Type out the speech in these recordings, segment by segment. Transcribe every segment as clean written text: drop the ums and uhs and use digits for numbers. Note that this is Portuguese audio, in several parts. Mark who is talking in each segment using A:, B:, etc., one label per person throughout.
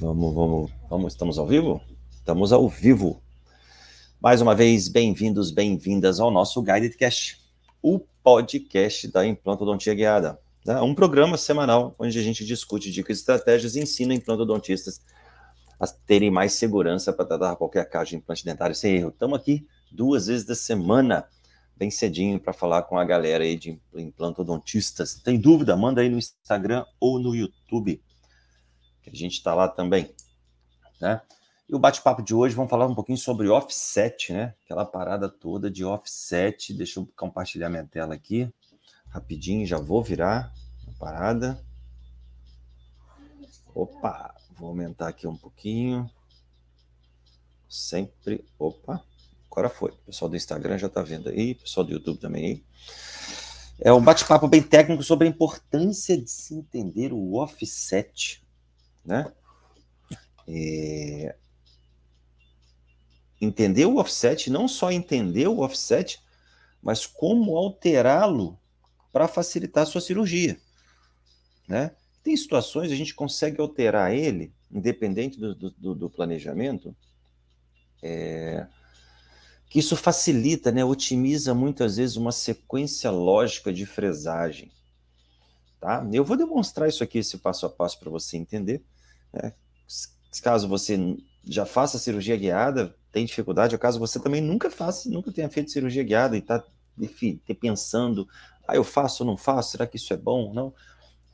A: Vamos, estamos ao vivo? Estamos ao vivo. Mais uma vez, bem-vindos, bem-vindas ao nosso GuidedCast, o podcast da Implantodontia Guiada. Um programa semanal onde a gente discute dicas e estratégias e ensina implantodontistas a terem mais segurança para tratar qualquer caso de implante dentário sem erro. Estamos aqui 2 vezes da semana, bem cedinho, para falar com a galera aí de implantodontistas. Tem dúvida? Manda aí no Instagram ou no YouTube, que a gente está lá também, né? E o bate-papo de hoje, vamos falar um pouquinho sobre offset, né? Aquela parada toda de offset. Deixa eu compartilhar minha tela aqui, rapidinho, já vou virar a parada. Opa, vou aumentar aqui um pouquinho. Sempre, opa, agora foi. O pessoal do Instagram já tá vendo aí, o pessoal do YouTube também aí. É um bate-papo bem técnico sobre a importância de se entender o offset, né? Entender o offset, não só entender o offset, mas como alterá-lo para facilitar a sua cirurgia, né? Tem situações a gente consegue alterar ele, independente do planejamento, que isso facilita, né? Otimiza muitas vezes uma sequência lógica de fresagem, tá? Eu vou demonstrar isso aqui, esse passo a passo, para você entender, né? Caso você já faça cirurgia guiada, tem dificuldade, ou caso você também nunca tenha feito cirurgia guiada e está, enfim, pensando, eu faço ou não faço, será que isso é bom ou não?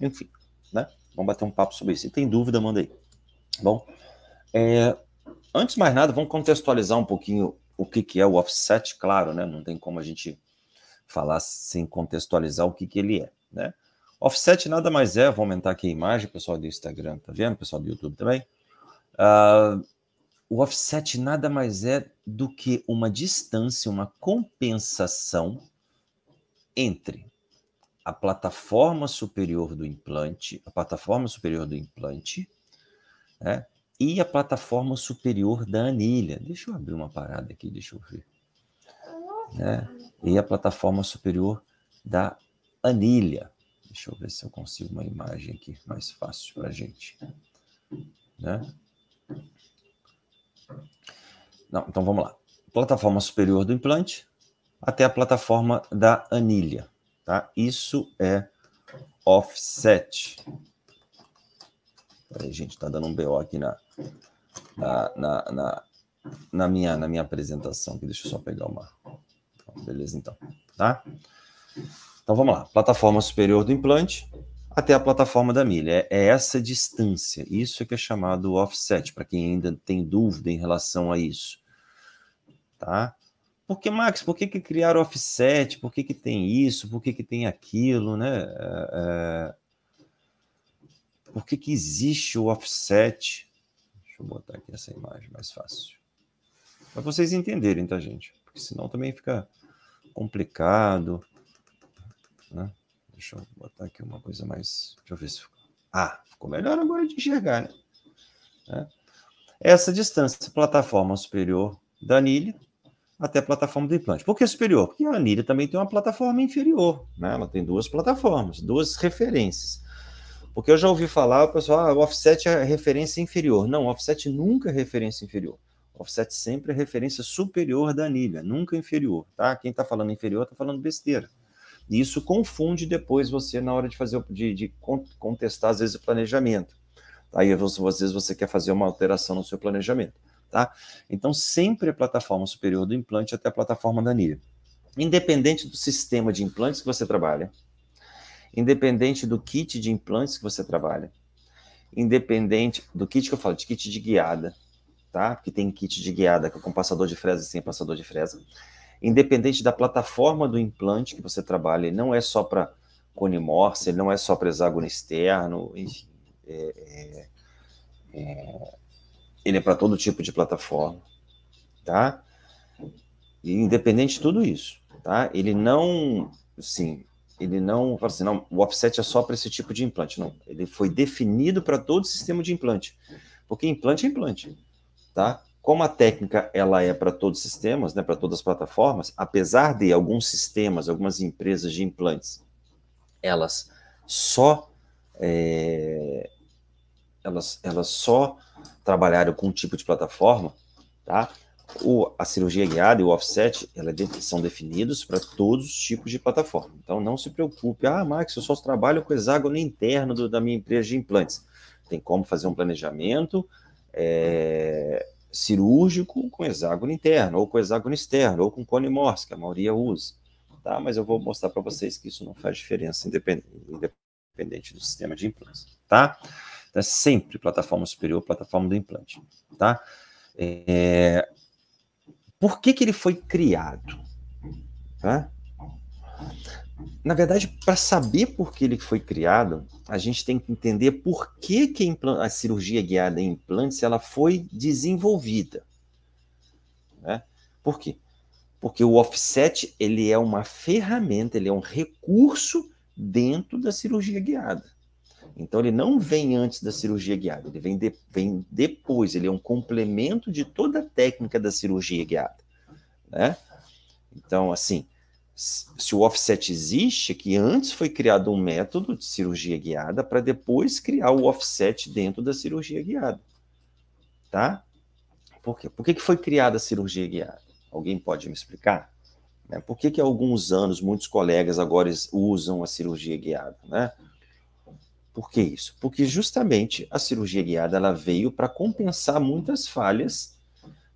A: Enfim, né? Vamos bater um papo sobre isso. Se tem dúvida, manda aí. Bom, antes de mais nada, vamos contextualizar um pouquinho o que é o offset, claro, né? Não tem como a gente falar sem contextualizar o que ele é, né? Offset nada mais é, vou aumentar aqui a imagem, pessoal do Instagram, tá vendo? Pessoal do YouTube também. O offset nada mais é do que uma distância, uma compensação entre a plataforma superior do implante, né, e a plataforma superior da anilha. Deixa eu abrir uma parada aqui, deixa eu ver. Né? E a plataforma superior da anilha. Deixa eu ver se eu consigo uma imagem aqui mais fácil para a gente. Né? Não, então vamos lá. Plataforma superior do implante até a plataforma da anilha. Tá? Isso é offset. Peraí, gente, tá dando um BO aqui na minha apresentação. Aqui. Deixa eu só pegar uma... Beleza, então. Tá? Então vamos lá. Plataforma superior do implante até a plataforma da anilha. É essa distância. Isso é que é chamado offset, para quem ainda tem dúvida em relação a isso. Tá? Porque, Max, por que criaram offset? Por que tem isso? Por que tem aquilo, né? Por que existe o offset? Deixa eu botar aqui essa imagem mais fácil. Para vocês entenderem, tá, gente? Porque senão também fica complicado. Né? Deixa eu botar aqui uma coisa mais... Deixa eu ver se ficou... ficou melhor agora de enxergar, né? Essa distância, plataforma superior da anilha até a plataforma do implante. Por que superior? Porque a anilha também tem uma plataforma inferior, né? Ela tem 2 plataformas, 2 referências. Porque eu já ouvi falar, o pessoal, o offset é referência inferior. Não, o offset nunca é referência inferior. O offset sempre é referência superior da anilha, nunca inferior, tá? Quem está falando inferior está falando besteira. E isso confunde depois você na hora de fazer, de contestar, às vezes, o planejamento. Aí, às vezes, você quer fazer uma alteração no seu planejamento. Tá? Então, sempre a plataforma superior do implante até a plataforma da anilha. Independente do sistema de implantes que você trabalha, independente do kit de implantes que você trabalha, independente do kit que eu falo, de kit de guiada, tá? Porque tem kit de guiada com passador de fresa e sem passador de fresa. Independente da plataforma do implante que você trabalha, ele não é só para cone morse, ele não é só para hexágono externo, enfim, ele é para todo tipo de plataforma, tá? E independente de tudo isso, tá? Ele não, assim, fala assim, não, o offset é só para esse tipo de implante, não. Ele foi definido para todo o sistema de implante, porque implante é implante, tá? Como a técnica ela é para todos os sistemas, né, para todas as plataformas, apesar de alguns sistemas, algumas empresas de implantes, elas só trabalharam com um tipo de plataforma, tá? A cirurgia guiada e o offset, são definidos para todos os tipos de plataforma. Então, não se preocupe. Max, eu só trabalho com hexágono interno da minha empresa de implantes. Tem como fazer um planejamento cirúrgico com hexágono interno, ou com hexágono externo, ou com cone Morse, que a maioria usa. Tá? Mas eu vou mostrar para vocês que isso não faz diferença, independente do sistema de implantes. Tá? Então, é sempre plataforma superior, plataforma do implante. Tá? Por que ele foi criado? Tá? Na verdade, para saber por que ele foi criado, a gente tem que entender por que a cirurgia guiada em implantes ela foi desenvolvida. Né? Por quê? Porque o offset ele é uma ferramenta, ele é um recurso dentro da cirurgia guiada. Então, ele não vem antes da cirurgia guiada, ele vem depois, ele é um complemento de toda a técnica da cirurgia guiada. Né? Então, assim, se o offset existe, que antes foi criado um método de cirurgia guiada para depois criar o offset dentro da cirurgia guiada. Tá? Por quê? Por que foi criada a cirurgia guiada? Alguém pode me explicar? Por que há alguns anos muitos colegas agora usam a cirurgia guiada? Né? Por que isso? Porque justamente a cirurgia guiada ela veio para compensar muitas falhas,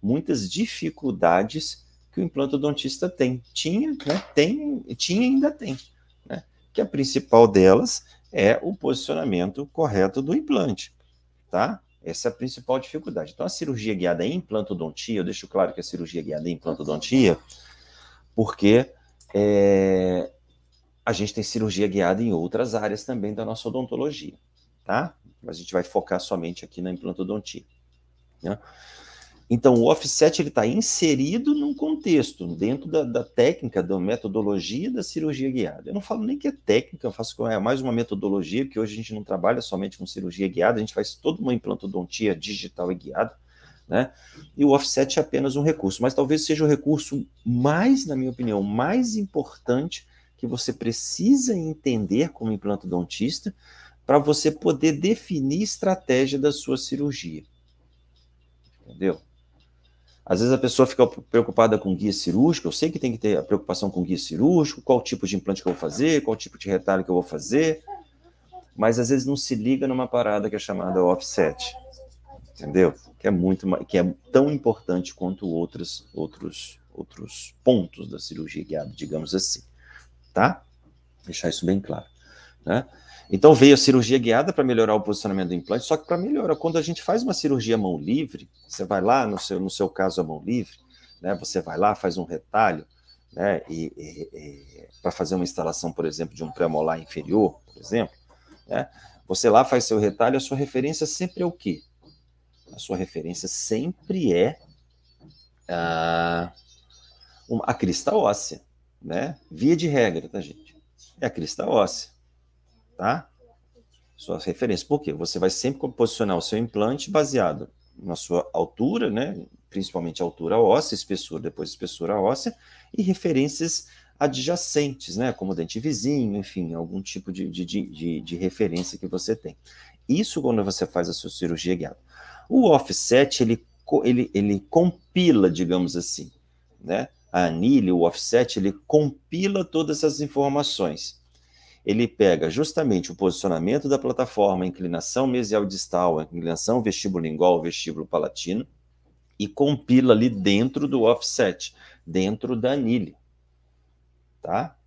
A: muitas dificuldades que o implantodontista tem. Tinha e ainda tem. Né? Que a principal delas é o posicionamento correto do implante. Tá? Essa é a principal dificuldade. Então, a cirurgia guiada em implantodontia, eu deixo claro que a cirurgia guiada em implantodontia, porque a gente tem cirurgia guiada em outras áreas também da nossa odontologia. Tá? Mas a gente vai focar somente aqui na implantodontia. Né? Então, o offset está inserido num contexto, dentro da técnica, da metodologia da cirurgia guiada. Eu não falo nem que é técnica, eu faço mais uma metodologia, porque hoje a gente não trabalha somente com cirurgia guiada, a gente faz toda uma implantodontia digital e guiada, né? E o offset é apenas um recurso, mas talvez seja o recurso mais, na minha opinião, mais importante que você precisa entender como implantodontista para você poder definir a estratégia da sua cirurgia. Entendeu? Às vezes a pessoa fica preocupada com guia cirúrgico, eu sei que tem que ter a preocupação com guia cirúrgico, qual tipo de implante que eu vou fazer, qual tipo de retalho que eu vou fazer, mas às vezes não se liga numa parada que é chamada offset, entendeu? Que é tão importante quanto outros pontos da cirurgia guiada, digamos assim, tá? Deixar isso bem claro, né? Então veio a cirurgia guiada para melhorar o posicionamento do implante, só que para melhorar, quando a gente faz uma cirurgia mão livre, você vai lá, no seu caso a mão livre, né, você vai lá, faz um retalho, né, para fazer uma instalação, por exemplo, de um premolar inferior, por exemplo, né, você lá faz seu retalho, a sua referência sempre é o quê? A sua referência sempre é a crista óssea, né? Via de regra, tá, gente? É a crista óssea. Tá? Suas referências. Por quê? Você vai sempre posicionar o seu implante baseado na sua altura, né? Principalmente a altura óssea, espessura, depois espessura óssea, e referências adjacentes, né? Como dente vizinho, enfim, algum tipo de referência que você tem. Isso quando você faz a sua cirurgia guiada. O offset, ele compila, digamos assim, né? A anilha, o offset, ele compila todas essas informações. Ele pega justamente o posicionamento da plataforma, a inclinação mesial distal, a inclinação vestíbulo-lingual, vestíbulo-palatino, e compila ali dentro do offset, dentro da anilha. Tá?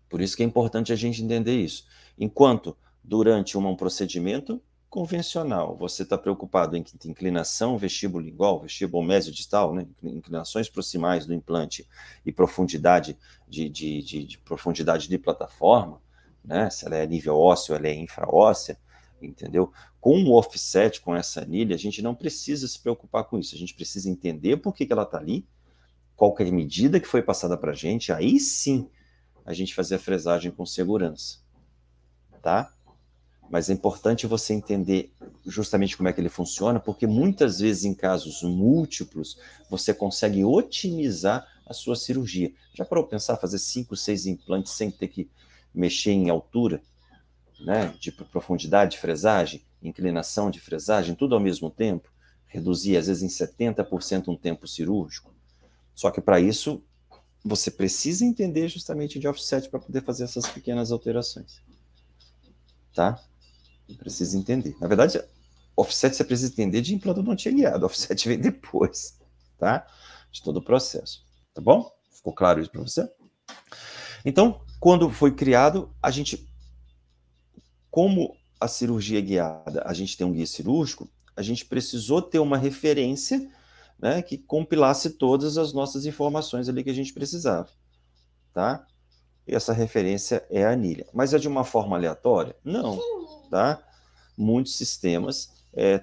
A: Por isso que é importante a gente entender isso. Enquanto durante um procedimento convencional, você está preocupado em inclinação vestíbulo-lingual, vestíbulo mesio-distal, né? Inclinações proximais do implante e profundidade profundidade de plataforma, né? Se ela é nível ósseo, ela é infraóssea, entendeu? Com o offset, com essa anilha, a gente não precisa se preocupar com isso, a gente precisa entender por que ela está ali, qual que é a medida que foi passada para a gente, aí sim a gente fazer a fresagem com segurança, tá? Mas é importante você entender justamente como é que ele funciona, porque muitas vezes em casos múltiplos, você consegue otimizar a sua cirurgia. Já parou para pensar fazer 5, 6 implantes sem ter que mexer em altura, né, de profundidade, de fresagem? inclinação de fresagem, tudo ao mesmo tempo, reduzir às vezes em 70% um tempo cirúrgico. Só que para isso, você precisa entender justamente de offset para poder fazer essas pequenas alterações. Tá? Precisa entender. Na verdade, offset você precisa entender de implantodontia guiada. Offset vem depois, tá? De todo o processo. Tá bom? Ficou claro isso para você? Então, quando foi criado, a gente, como a cirurgia guiada, a gente tem um guia cirúrgico, a gente precisou ter uma referência, né, que compilasse todas as nossas informações ali que a gente precisava, tá? E essa referência é a anilha. Mas é de uma forma aleatória? Não, tá? Muitos sistemas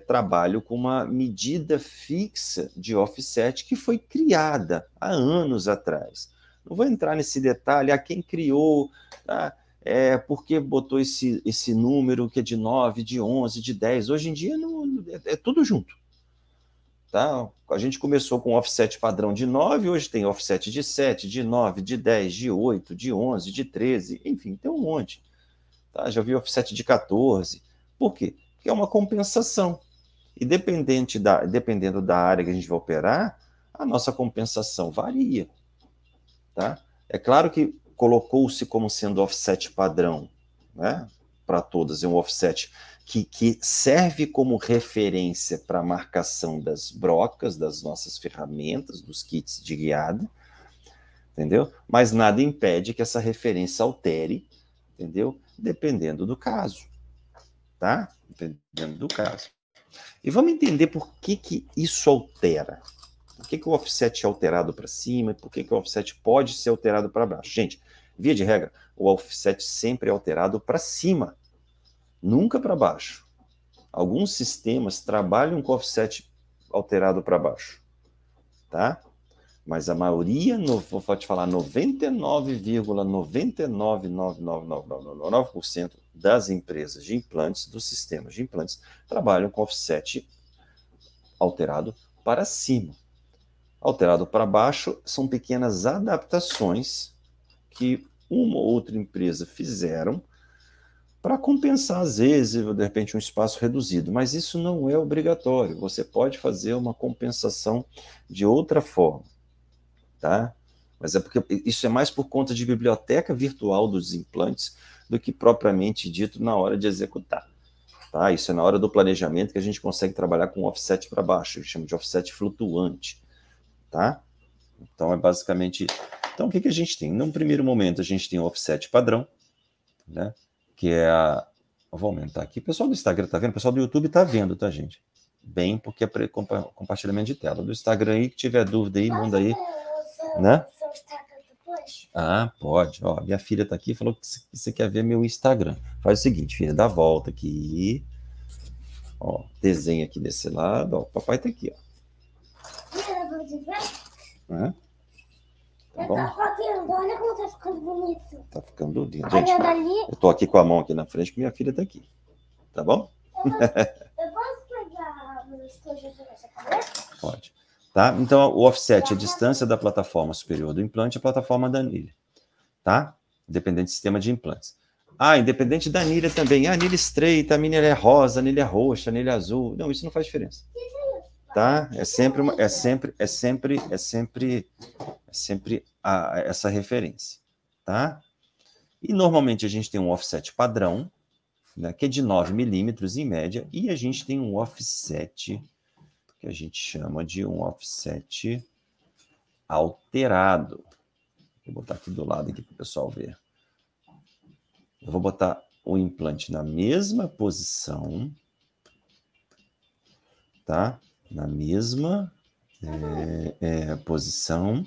A: trabalham com uma medida fixa de offset que foi criada há anos atrás. Não vou entrar nesse detalhe, quem criou, tá? Por que botou esse número que é de 9, de 11, de 10. Hoje em dia é tudo junto. Tá? A gente começou com offset padrão de 9, hoje tem offset de 7, de 9, de 10, de 8, de 11, de 13, enfim, tem um monte. Tá? Já vi offset de 14. Por quê? Porque é uma compensação. E dependendo da área que a gente vai operar, a nossa compensação varia. Tá? É claro que colocou-se como sendo offset padrão, né? Para todas, é um offset que serve como referência para a marcação das brocas, das nossas ferramentas, dos kits de guiada, entendeu? Mas nada impede que essa referência altere, entendeu? Dependendo do caso, tá? Dependendo do caso. E vamos entender por que isso altera. Por que o offset é alterado para cima e por que o offset pode ser alterado para baixo. Gente, via de regra, o offset sempre é alterado para cima, nunca para baixo. Alguns sistemas trabalham com offset alterado para baixo, tá? Mas a maioria, vou te falar, 99,99999% das empresas de implantes, dos sistemas de implantes, trabalham com offset alterado para cima. Alterado para baixo são pequenas adaptações que uma ou outra empresa fizeram para compensar, às vezes, de repente, um espaço reduzido. Mas isso não é obrigatório. Você pode fazer uma compensação de outra forma, tá? Mas é porque isso é mais por conta de biblioteca virtual dos implantes do que propriamente dito na hora de executar. Tá? Isso é na hora do planejamento que a gente consegue trabalhar com offset para baixo, a gente chama de offset flutuante. Tá? Então é basicamente. Então o que a gente tem? Num primeiro momento a gente tem o offset padrão, né? Que é a. Eu vou aumentar aqui. O pessoal do Instagram tá vendo? O pessoal do YouTube tá vendo, tá, gente? Bem, porque é compartilhamento de tela. Do Instagram aí, que tiver dúvida aí, manda aí. Né? Ah, pode. Ó, minha filha tá aqui e falou que você quer ver meu Instagram. Faz o seguinte, filha, dá a volta aqui. Ó, desenha aqui desse lado. Ó, o papai tá aqui, ó. Tá bom?
B: Olha como tá ficando bonito.
A: Tá ficando lindo. Gente, eu tô aqui com a mão aqui na frente, que minha filha tá aqui. Tá bom?
B: Eu posso pegar as coisas nessa cabeça?
A: Pode. Tá? Então, o offset é a distância da plataforma superior do implante à plataforma da anilha. Tá? Independente do sistema de implantes. Independente da anilha também. A anilha estreita, a anilha é rosa, a anilha é roxa, a anilha é azul. Não, isso não faz diferença. Tá? É sempre essa referência, tá? E normalmente a gente tem um offset padrão, né, que é de 9 milímetros em média, e a gente tem um offset que a gente chama de um offset alterado. Vou botar aqui do lado aqui para o pessoal ver. Eu vou botar o implante na mesma posição, tá? Na mesma posição.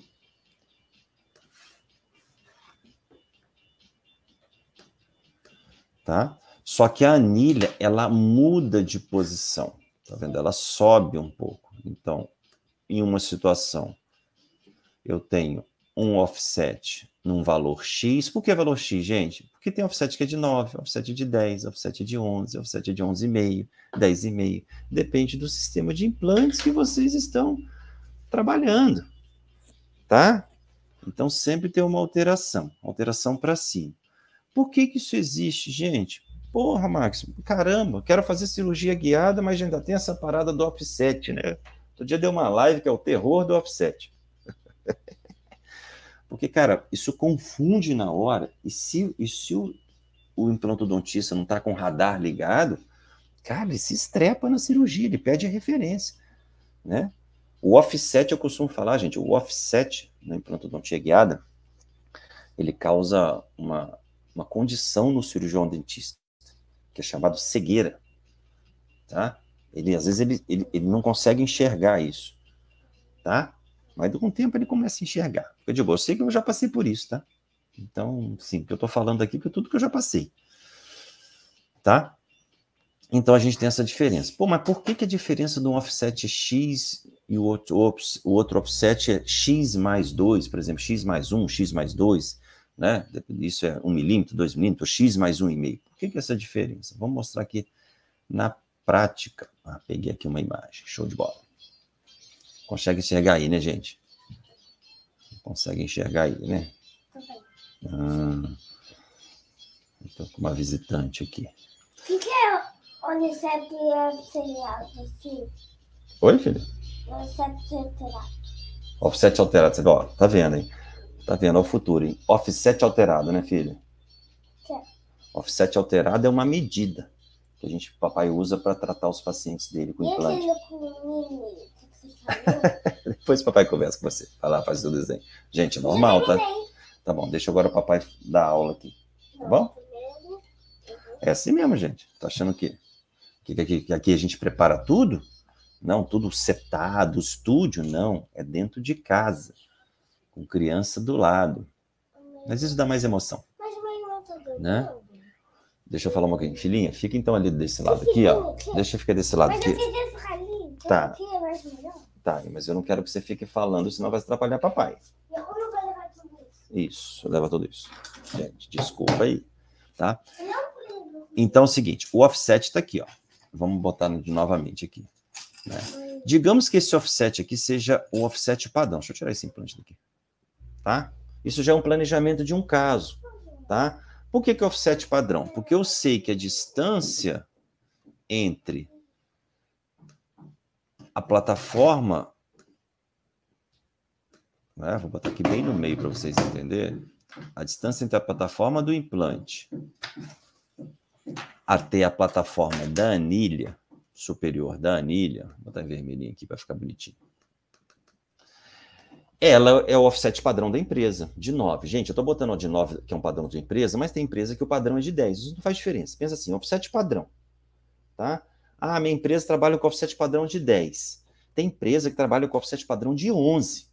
A: Tá? Só que a anilha, ela muda de posição, tá vendo? Ela sobe um pouco. Então, em uma situação, eu tenho um offset num valor X. Por que valor X, gente? Porque tem offset que é de 9, offset de 10, offset de 11, offset de 11,5, 10,5. Depende do sistema de implantes que vocês estão trabalhando, tá? Então, sempre tem uma alteração para cima. Por que isso existe, gente? Porra, Max, caramba, quero fazer cirurgia guiada, mas ainda tem essa parada do offset, né? Outro dia deu uma live que é o terror do offset. Porque, cara, isso confunde na hora. E se o implantodontista não está com o radar ligado, cara, ele se estrepa na cirurgia, ele perde a referência, né? O offset, eu costumo falar, gente, o offset na implantodontia guiada, ele causa uma condição no cirurgião dentista, que é chamado cegueira, tá? Às vezes ele não consegue enxergar isso, tá? Mas com o tempo ele começa a enxergar. Eu digo, eu sei que eu já passei por isso, tá? Então, sim, o que eu tô falando aqui é tudo que eu já passei, tá? Então a gente tem essa diferença. Pô, mas por que a diferença de um offset X e o outro offset é X mais 2, por exemplo, X mais 1, X mais 2, né? Isso é 1 milímetro, 2 milímetros, X mais 1,5. Por que essa diferença? Vamos mostrar aqui na prática. Ah, peguei aqui uma imagem, show de bola. Consegue enxergar aí, né, gente? Consegue enxergar aí, né? Estou com uma visitante aqui.
B: O que é Onicep alterado, filho?
A: Oi, filho?
B: Onicep alterado.
A: Offset alterado, você vê, ó, tá vendo, hein? Tá vendo, ó o futuro, hein? Offset alterado, né, filho?
B: Certo.
A: Offset alterado é uma medida que o papai usa para tratar os pacientes dele com implante.
B: E aquele com milímetro que você falou?
A: Depois o papai conversa com você. Vai lá, faz o desenho. Gente, é normal, tá? Tá bom, deixa agora o papai dar aula aqui. Tá bom? É assim mesmo, gente. Tá achando que aqui a gente prepara tudo? Não, tudo setado, estúdio, não. É dentro de casa, com criança do lado. Mas isso dá mais emoção.
B: Mas o meu irmão tá doido.
A: Né? Deixa eu falar uma coisa. Filhinha, fica então ali desse lado aqui, ó. Deixa eu ficar desse lado aqui.
B: Mas eu queria ficar ali.
A: Tá.
B: Aqui é mais melhor.
A: Tá, mas eu não quero que você fique falando, senão vai atrapalhar papai.
B: E eu não vou levar tudo isso.
A: Isso, leva tudo isso. Gente, desculpa aí, tá? Então é o seguinte, o offset tá aqui, ó. Vamos botar novamente aqui. Né? Digamos que esse offset aqui seja o offset padrão. Deixa eu tirar esse implante daqui. Tá? Isso já é um planejamento de um caso. Tá? Por que offset padrão? Porque eu sei que a distância entre a plataforma... Né? Vou botar aqui bem no meio para vocês entenderem. A distância entre a plataforma do implante até a plataforma da anilha, superior da anilha, vou botar em vermelhinho aqui para ficar bonitinho. Ela é o offset padrão da empresa, de 9. Gente, eu estou botando o de 9, que é um padrão de empresa, mas tem empresa que o padrão é de 10. Isso não faz diferença. Pensa assim, offset padrão. Tá? Ah, minha empresa trabalha com offset padrão de 10. Tem empresa que trabalha com offset padrão de 11.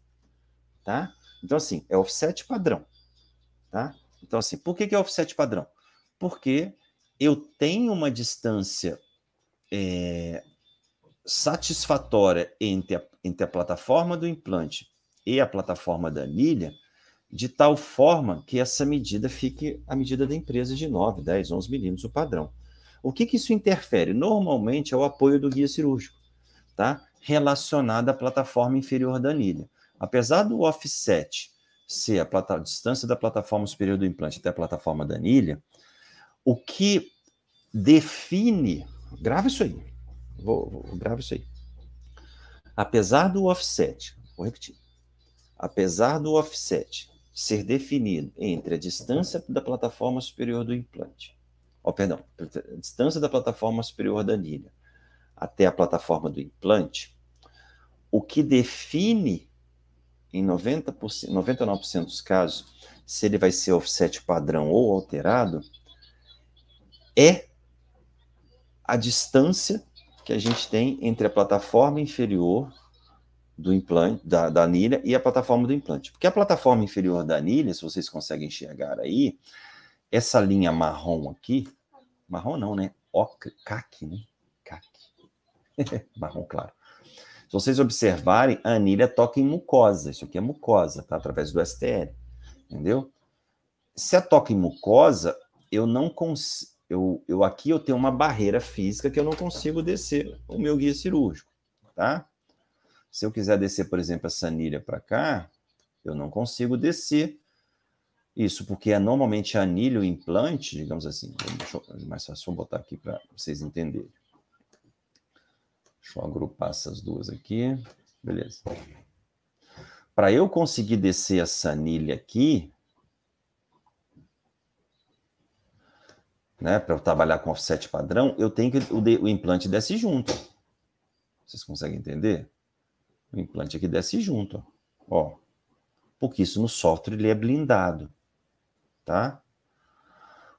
A: Tá? Então, assim, é offset padrão. Tá? Então, assim, por que é offset padrão? Porque eu tenho uma distância satisfatória entre a plataforma do implante e a plataforma da anilha, de tal forma que essa medida fique a medida da empresa de 9, 10, 11 milímetros, o padrão. O que isso interfere? Normalmente é o apoio do guia cirúrgico, tá? Relacionado à plataforma inferior da anilha. Apesar do offset ser a distância da plataforma superior do implante até a plataforma da anilha, o que define... Grava isso aí. Grava isso aí. Apesar do offset, vou repetir. Apesar do offset ser definido entre a distância da plataforma superior do implante, a distância da plataforma superior da anilha até a plataforma do implante, o que define em 99% dos casos, se ele vai ser offset padrão ou alterado, é a distância que a gente tem entre a plataforma inferior do implante, da anilha e a plataforma do implante. Porque a plataforma inferior da anilha, se vocês conseguem enxergar aí, essa linha marrom aqui, marrom não, né? Ocre, caque, né? Caque. Marrom claro. Se vocês observarem, a anilha toca em mucosa. Isso aqui é mucosa, tá? Através do STL. Entendeu? Se a toca em mucosa, eu não consigo... aqui eu tenho uma barreira física que eu não consigo descer o meu guia cirúrgico, tá? Se eu quiser descer, por exemplo, essa anilha para cá, eu não consigo descer Isso, porque é normalmente anilha o implante, digamos assim. Mais fácil botar aqui para vocês entenderem. Deixa eu agrupar essas duas aqui. Beleza. Para eu conseguir descer essa anilha aqui, né, para eu trabalhar com offset padrão, eu tenho que o implante desce junto. Vocês conseguem entender? O implante aqui desce junto, ó. Porque isso no software ele é blindado, tá?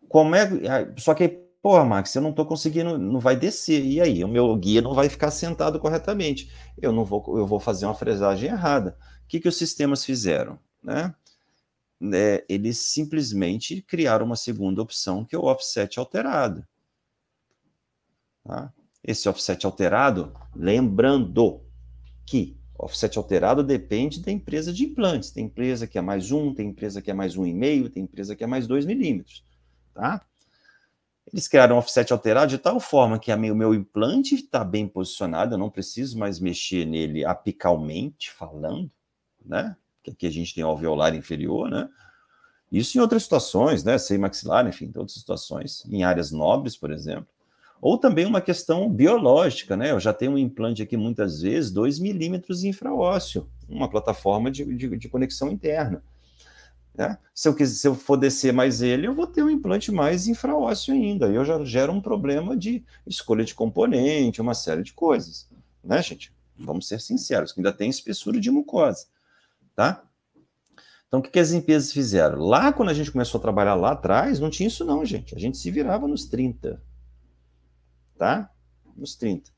A: Como é? Só que, pô, Max, eu não estou conseguindo, não vai descer. E aí, o meu guia não vai ficar sentado corretamente. Eu vou fazer uma fresagem errada. O que os sistemas fizeram, né? Eles simplesmente criaram uma segunda opção, que é o offset alterado. Tá? Esse offset alterado, lembrando que offset alterado depende da empresa de implantes. Tem empresa que é mais 1, tem empresa que é mais 1,5, tem empresa que é mais 2 milímetros. Tá? Eles criaram um offset alterado de tal forma que o meu implante está bem posicionado, eu não preciso mais mexer nele apicalmente falando, né? Porque aqui a gente tem o alveolar inferior, né? Isso em outras situações, né? Seio maxilar, enfim, outras situações, em áreas nobres, por exemplo. Ou também uma questão biológica, né? Eu já tenho um implante aqui, muitas vezes, 2 milímetros infraósseo, uma plataforma de conexão interna. Né? Se eu for descer mais ele, eu vou ter um implante mais infraósseo ainda. Eu já gero um problema de escolha de componente, uma série de coisas. Né, gente? Vamos ser sinceros, que ainda tem espessura de mucosa. Tá? Então, o que as empresas fizeram? Lá, quando a gente começou a trabalhar lá atrás, não tinha isso não, gente. A gente se virava nos 30. Tá? Nos 30.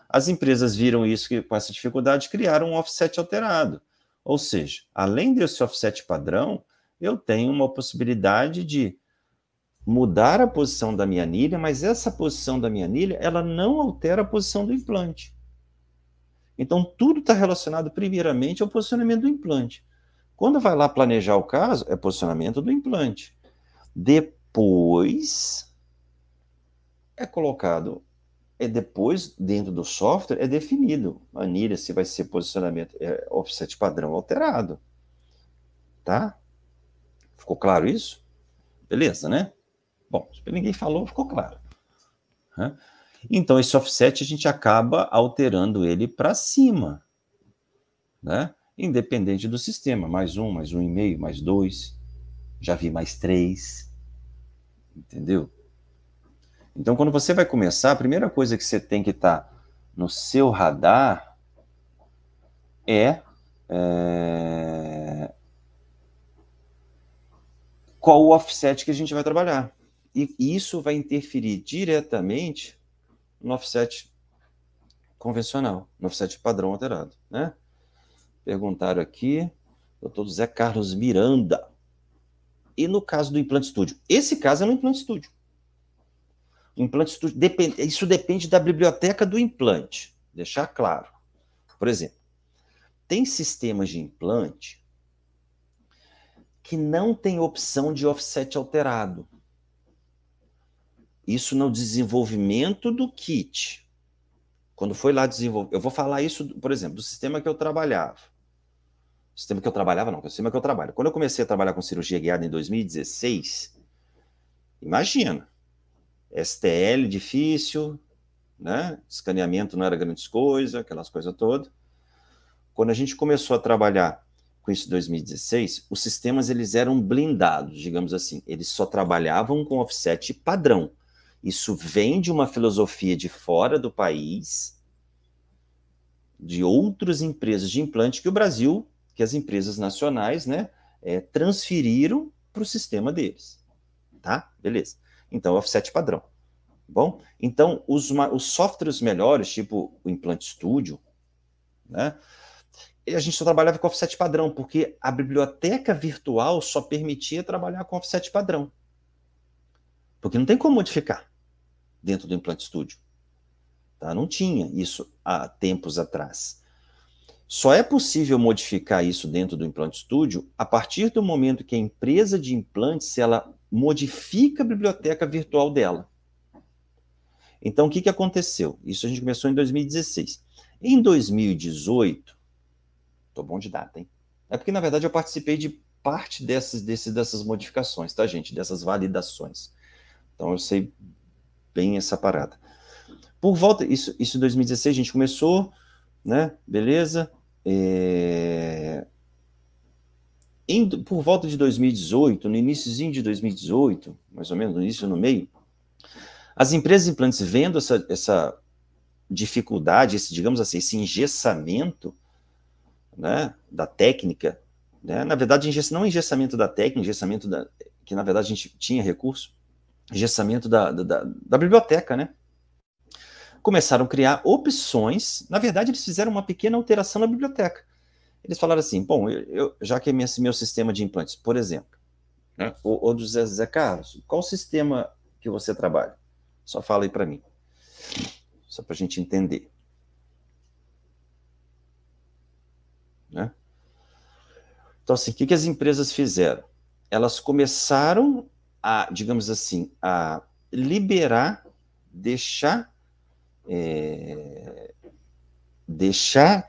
A: As empresas viram isso com essa dificuldade, criaram um offset alterado. Ou seja, além desse offset padrão, eu tenho uma possibilidade de mudar a posição da minha anilha, mas essa posição da minha anilha, ela não altera a posição do implante. Então, tudo está relacionado primeiramente ao posicionamento do implante. Quando vai lá planejar o caso, é posicionamento do implante. Depois, é colocado, depois, dentro do software, é definido a anilha, se vai ser posicionamento, offset padrão alterado. Tá? Ficou claro isso? Beleza, né? Bom, se ninguém falou, ficou claro. Então, esse offset a gente acaba alterando ele para cima, né? Independente do sistema. Mais 1, mais 1,5, mais 2. Já vi mais 3. Entendeu? Então, quando você vai começar, a primeira coisa que você tem que estar no seu radar é qual o offset que a gente vai trabalhar. E isso vai interferir diretamente no offset convencional, no offset padrão alterado, né? Perguntaram aqui, doutor Zé Carlos Miranda. E no caso do implante estúdio? Esse caso é no implante estúdio. O implante estúdio, isso depende da biblioteca do implante, deixar claro. Por exemplo, tem sistemas de implante que não tem opção de offset alterado. Isso no desenvolvimento do kit. Quando foi lá desenvolver, eu vou falar isso, por exemplo, do sistema que eu trabalhava. Sistema que eu trabalhava, não, o sistema que eu trabalho. Quando eu comecei a trabalhar com cirurgia guiada em 2016, imagina, STL difícil, né? Escaneamento não era grandes coisas, aquelas coisas todas. Quando a gente começou a trabalhar com isso em 2016, os sistemas eles eram blindados, digamos assim. Eles só trabalhavam com offset padrão. Isso vem de uma filosofia de fora do país, de outras empresas de implante que o Brasil, que as empresas nacionais, né, transferiram para o sistema deles. Tá? Beleza. Então, offset padrão. Bom, então, os softwares melhores, tipo o Implante Studio, né, a gente só trabalhava com offset padrão, porque a biblioteca virtual só permitia trabalhar com offset padrão. Porque não tem como modificar dentro do Implante Studio. Tá? Não tinha isso há tempos atrás. Só é possível modificar isso dentro do Implante Studio a partir do momento que a empresa de implantes ela modifica a biblioteca virtual dela. Então, o que aconteceu? Isso a gente começou em 2016. Em 2018, tô bom de data, hein? É porque, na verdade, eu participei de parte dessas modificações, tá, gente? Dessas validações. Então, eu sei bem essa parada. Por volta, isso em 2016 a gente começou, né? Beleza. Por volta de 2018, no iníciozinho de 2018, mais ou menos, no início, no meio, as empresas de implantes vendo essa dificuldade, digamos assim, esse engessamento, né, da técnica, né? Na verdade, não engessamento da técnica, que na verdade a gente tinha recurso, engessamento da biblioteca, né? Começaram a criar opções, na verdade eles fizeram uma pequena alteração na biblioteca. Eles falaram assim, bom, já que é meu sistema de implantes, por exemplo, né, ou do Zé Carlos, qual sistema que você trabalha? Só fala aí para mim, só para a gente entender. Né? Então, assim, o que as empresas fizeram? Elas começaram a, digamos assim, a liberar, deixar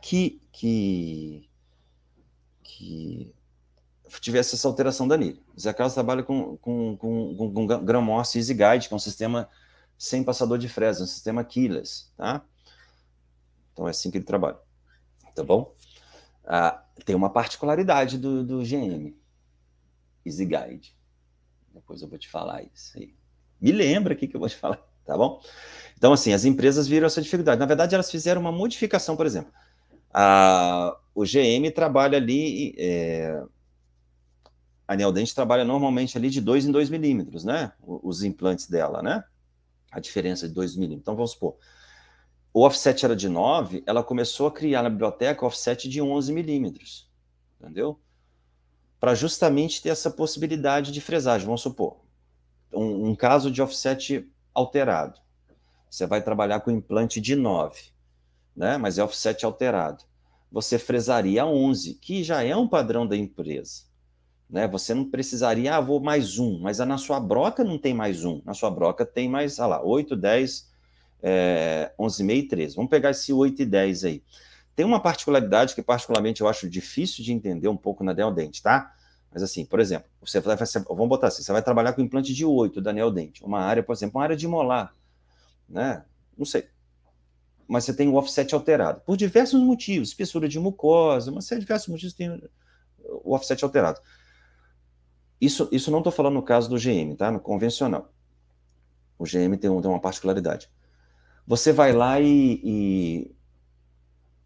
A: que tivesse essa alteração da anilha. O Zé Carlos trabalha com Grão-Morse EasyGuide, que é um sistema sem passador de fresa, um sistema keyless, tá? Então é assim que ele trabalha, tá bom? Tem uma particularidade do GM EasyGuide. Depois eu vou te falar isso aí. Me lembra aqui que eu vou te falar, tá bom? Então, assim, as empresas viram essa dificuldade. Na verdade, elas fizeram uma modificação, por exemplo. O GM trabalha ali, a Neodent trabalha normalmente ali de 2 em 2 milímetros, né? Os implantes dela, né? A diferença de 2 milímetros. Então, vamos supor, o offset era de 9, ela começou a criar na biblioteca offset de 11 milímetros, entendeu? Para justamente ter essa possibilidade de fresagem. Vamos supor, um caso de offset alterado. Você vai trabalhar com implante de 9, né? Mas é offset alterado. Você fresaria 11, que já é um padrão da empresa. Né? Você não precisaria, vou mais um, mas na sua broca não tem mais um. Na sua broca tem mais, 8, 10, 11,5 e 13. Vamos pegar esse 8 e 10 aí. Tem uma particularidade que particularmente eu acho difícil de entender um pouco na Neodent, tá? Mas assim, por exemplo, vamos botar assim, você vai trabalhar com implante de 8 da Neodent, uma área, por exemplo, uma área de molar, né? Não sei. Mas você tem o offset alterado. Por diversos motivos, espessura de mucosa, uma série de diversos motivos tem o offset alterado. Isso não estou falando no caso do GM, tá? No convencional. O GM tem uma particularidade. Você vai lá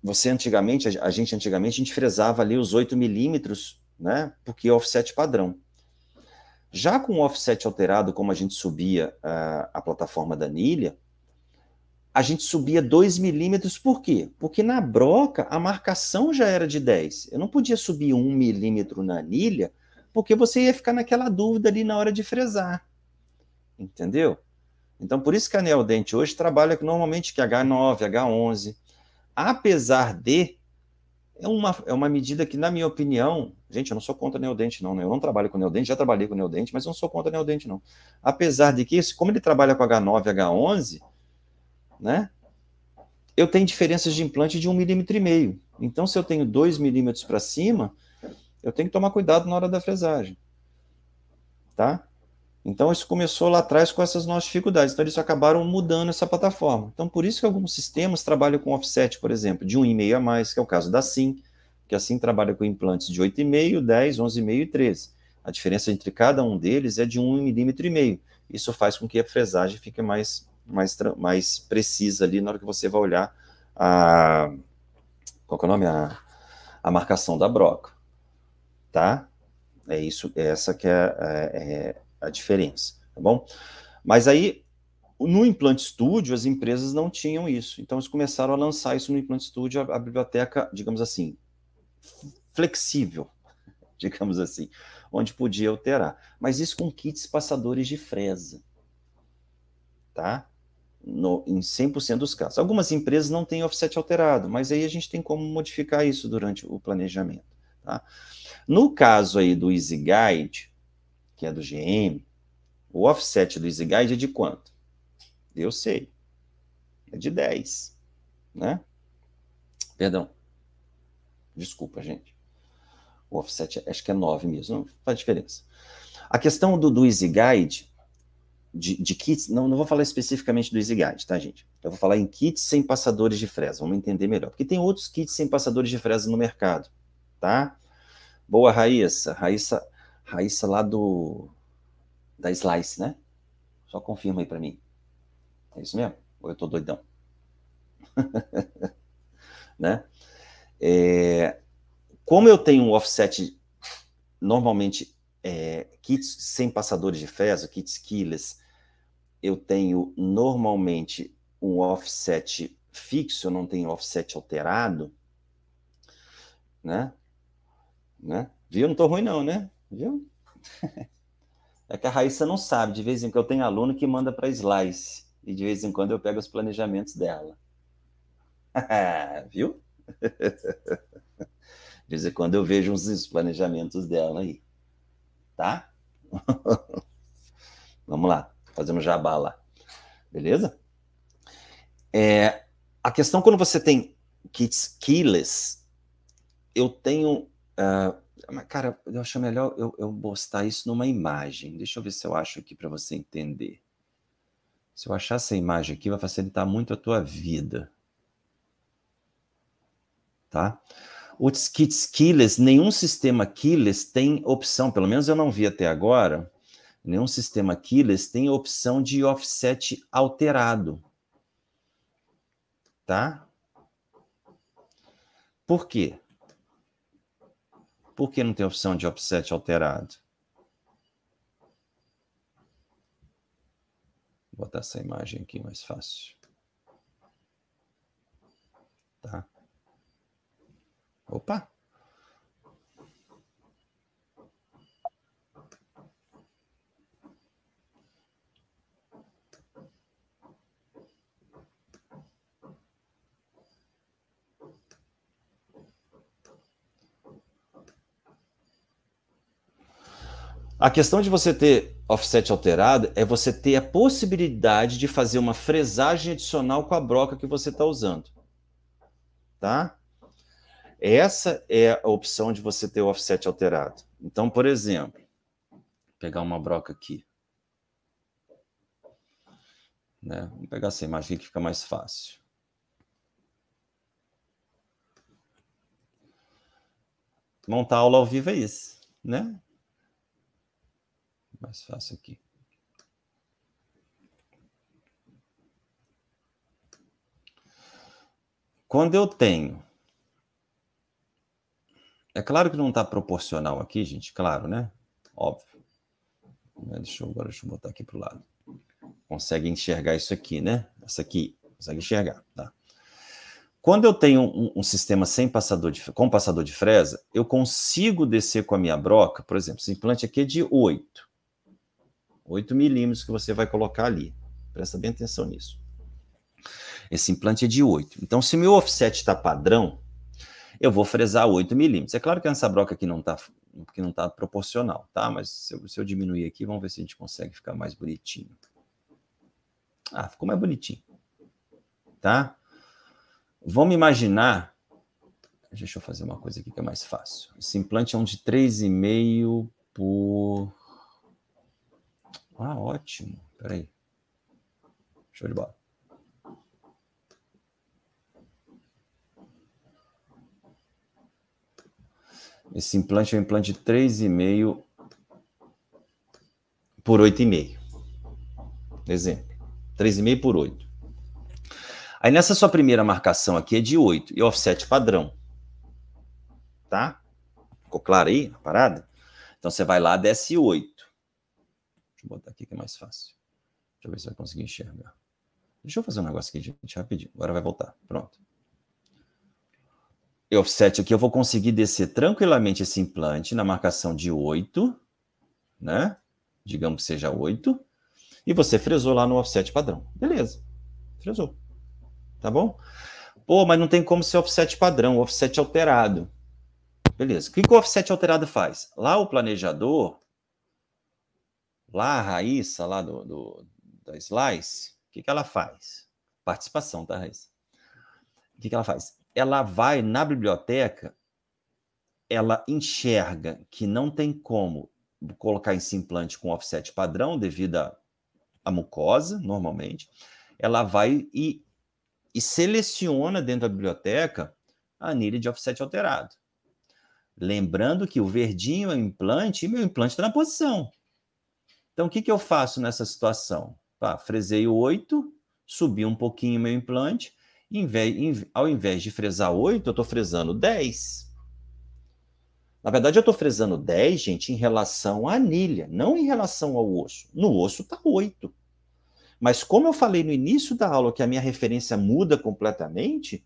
A: você antigamente, a gente fresava ali os 8 milímetros, né? Porque é offset padrão. Já com o offset alterado, como a gente subia a plataforma da anilha, a gente subia 2 milímetros, por quê? Porque na broca a marcação já era de 10. Eu não podia subir 1 milímetro na anilha, porque você ia ficar naquela dúvida ali na hora de fresar. Entendeu? Então, por isso que a Neodent hoje trabalha normalmente que H9, H11. Apesar de, é uma medida que, na minha opinião, gente, eu não sou contra a Neodent, não, né? Eu não trabalho com Neodent, já trabalhei com Neodent, mas eu não sou contra a Neodent, não. Apesar de que, como ele trabalha com H9, H11, né? Eu tenho diferenças de implante de 1,5 mm. Então, se eu tenho 2 milímetros para cima, eu tenho que tomar cuidado na hora da fresagem. Tá? Então, isso começou lá atrás com essas nossas dificuldades. Então, eles acabaram mudando essa plataforma. Então, por isso que alguns sistemas trabalham com offset, por exemplo, de 1,5 a mais, que é o caso da SIM, que a SIM trabalha com implantes de 8,5, 10, 11,5 e 13. A diferença entre cada um deles é de 1,5 mm. Isso faz com que a fresagem fique mais precisa ali na hora que você vai olhar qual que é o nome? A marcação da broca. Tá? É isso, essa que é a diferença, tá bom? Mas aí, no Implant Studio, as empresas não tinham isso. Então, eles começaram a lançar isso no Implant Studio, a biblioteca, digamos assim, flexível, digamos assim, onde podia alterar. Mas isso com kits passadores de fresa, tá? Em 100% dos casos. Algumas empresas não têm offset alterado, mas aí a gente tem como modificar isso durante o planejamento, tá? No caso aí do EasyGuide, que é do GM, o offset do EasyGuide é de quanto? Eu sei. É de 10, né? Perdão. Desculpa, gente.
C: O offset acho que é 9 mesmo, não faz diferença. A questão do Easy Guide, de kits, não vou falar especificamente do Easy Guide, tá, gente? Eu vou falar em kits sem passadores de fresa, vamos entender melhor. Porque tem outros kits sem passadores de fresa no mercado, tá? Boa, Raíssa. Raíssa lá da Slice, né? Só confirma aí pra mim. É isso mesmo? Ou eu tô doidão? Né? Como eu tenho um offset, normalmente, kits sem passadores de fresa, kits keyless, eu tenho normalmente um offset fixo, eu não tenho offset alterado, né? Viu? Não tô ruim não, né? Viu? É que a Raíssa não sabe, de vez em quando eu tenho aluno que manda para Slice, e de vez em quando eu pego os planejamentos dela. Viu? De vez em quando eu vejo os planejamentos dela aí. Tá? Vamos lá, fazendo jabá lá. Beleza? A questão quando você tem kits keyless, eu tenho... cara, eu acho melhor eu postar isso numa imagem. Deixa eu ver se eu acho aqui para você entender. Se eu achar essa imagem aqui, vai facilitar muito a tua vida. Tá? Os kits keyless, nenhum sistema keyless tem opção, pelo menos eu não vi até agora, nenhum sistema keyless tem opção de offset alterado. Tá? Por quê? Por que não tem opção de offset alterado? Vou botar essa imagem aqui mais fácil. Tá? Opa! A questão de você ter offset alterado é você ter a possibilidade de fazer uma fresagem adicional com a broca que você está usando. Tá? Essa é a opção de você ter o offset alterado. Então, por exemplo, vou pegar uma broca aqui. Né? Vamos pegar essa imagem aqui que fica mais fácil. Montar aula ao vivo é isso, né? Mais fácil aqui. Quando eu tenho... É claro que não está proporcional aqui, gente, claro, né? Óbvio. Deixa eu botar aqui para o lado. Consegue enxergar isso aqui, né? Essa aqui, consegue enxergar, tá? Quando eu tenho um sistema com passador de fresa, eu consigo descer com a minha broca, por exemplo, esse implante aqui é de 8 milímetros que você vai colocar ali. Presta bem atenção nisso. Esse implante é de 8. Então, se meu offset está padrão, eu vou fresar 8 milímetros. É claro que essa broca aqui não está proporcional, tá? Mas se eu diminuir aqui, vamos ver se a gente consegue ficar mais bonitinho. Ficou mais bonitinho. Tá? Vamos imaginar... Deixa eu fazer uma coisa aqui que é mais fácil. Esse implante é um de 3,5 por... ótimo. Peraí. Show de bola. Esse implante é um implante de 3,5 por 8,5. Exemplo. 3,5 por 8. Aí nessa sua primeira marcação aqui é de 8 e offset padrão. Tá? Ficou claro aí a parada? Então você vai lá, desce 8. Deixa eu botar aqui que é mais fácil. Deixa eu ver se vai conseguir enxergar. Deixa eu fazer um negócio aqui, gente, rapidinho. Agora vai voltar. Pronto. E offset aqui, eu vou conseguir descer tranquilamente esse implante na marcação de 8, né? Digamos que seja 8. E você fresou lá no offset padrão. Beleza. Fresou. Tá bom? Pô, mas não tem como ser offset padrão, offset alterado. Beleza. O que o offset alterado faz? Lá o planejador, lá a Raíssa, lá da Slice, o que ela faz? Participação, tá, Raíssa? O que ela faz? Ela vai na biblioteca ela enxerga que não tem como colocar esse implante com offset padrão devido à mucosa, normalmente, ela vai e seleciona dentro da biblioteca a anilha de offset alterado. Lembrando que o verdinho é o implante e meu implante está na posição. Então, o que eu faço nessa situação? Fresei o 8, subi um pouquinho meu implante, ao invés de fresar 8, eu estou fresando 10. Na verdade, eu estou fresando 10, gente, em relação à anilha, não em relação ao osso. No osso está 8. Mas como eu falei no início da aula que a minha referência muda completamente,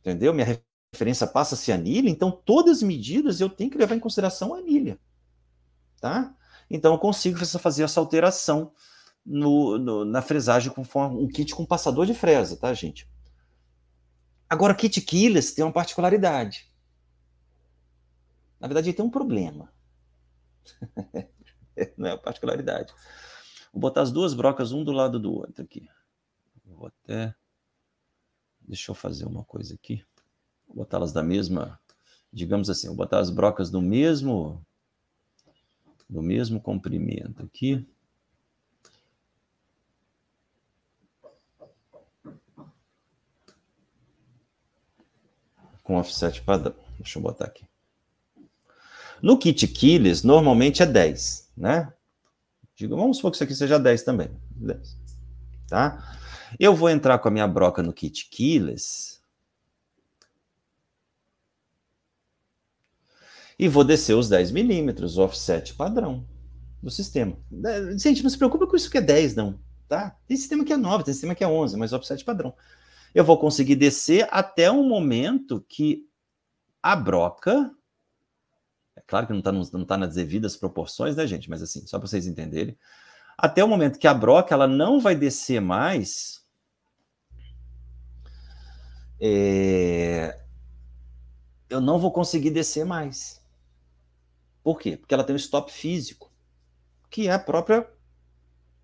C: entendeu? Minha referência passa a ser anilha, então todas as medidas eu tenho que levar em consideração a anilha. Tá? Então eu consigo fazer essa alteração na fresagem com um kit com passador de fresa, tá, gente? Agora, o kit keyless tem uma particularidade. Na verdade, ele tem um problema. Não é uma particularidade. Vou botar as duas brocas um do lado do outro aqui. Vou até... Deixa eu fazer uma coisa aqui. Vou botá-las da mesma... Digamos assim, vou botar as brocas do mesmo comprimento aqui. Com offset padrão. Deixa eu botar aqui. No kit keyless, normalmente é 10, né? Vamos supor que isso aqui seja 10 também. 10. Tá? Eu vou entrar com a minha broca no kit keyless e vou descer os 10 milímetros, offset padrão do sistema. Gente, não se preocupa com isso que é 10, não. Tá? Tem sistema que é 9, tem sistema que é 11, mas offset padrão. Eu vou conseguir descer até um momento que a broca... É claro que não tá nas devidas proporções, né, gente? Mas assim, só para vocês entenderem. Até o momento que a broca ela não vai descer mais... eu não vou conseguir descer mais. Por quê? Porque ela tem um stop físico, que é a própria